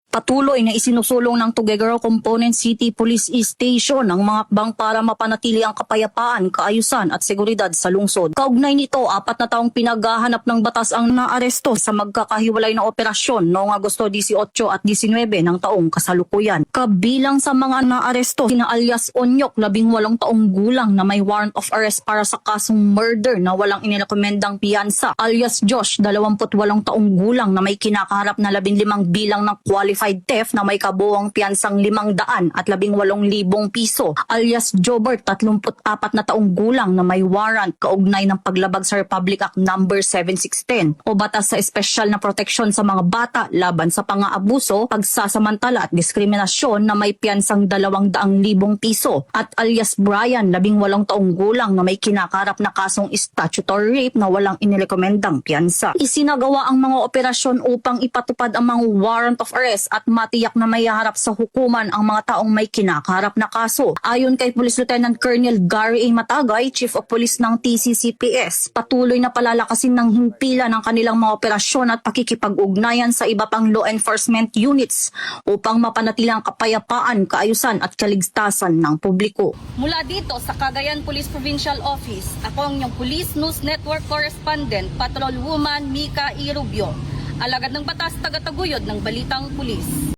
Patuloy na isinusulong ng Tuguegarao Component City Police Station ang mga akbang para mapanatili ang kapayapaan, kaayusan at seguridad sa lungsod. Kaugnay nito, 4 na taong pinaghahanap ng batas ang naaresto sa magkakahiwalay na operasyon noong Agosto 18 at 19 ng taong kasalukuyan. Kabilang sa mga naaresto, sina alias Onyok, 18 taong gulang na may warrant of arrest para sa kasong murder na walang inirekomendang piyansa, alias Josh, 28 taong gulang na may kinakaharap na 15 bilang ng qualified theft na may kabuuang piyansang 500 at 18,000 piso, alias Jobert, 34 na taong gulang na may warrant kaugnay ng paglabag sa Republic Act No. 7610 o batas sa espesyal na proteksyon sa mga bata laban sa pang-aabuso, pagsasamantala at diskriminasyon na may piyansang 200,000 piso, at alias Brian, 18 taong gulang na may kinakaharap na kasong statutory rape na walang inirekomendang piyansa. Isinagawa ang mga operasyon upang ipatupad ang mga warrant of arrest at matiyak na may harap sa hukuman ang mga taong may kinakaharap na kaso. Ayon kay Police Lieutenant Colonel Gary A. Matagay, Chief of Police ng TCCPS, patuloy na palalakasin ng himpilan ng kanilang mga operasyon at pakikipag-ugnayan sa iba pang law enforcement units upang mapanatili ang kapayapaan, kaayusan at kaligtasan ng publiko. Mula dito sa Cagayan Police Provincial Office, ako ang inyong Police News Network Correspondent, Patrolwoman Mika E. Rubio. Alagad ng batas, tagataguyod ng Balitang Pulis.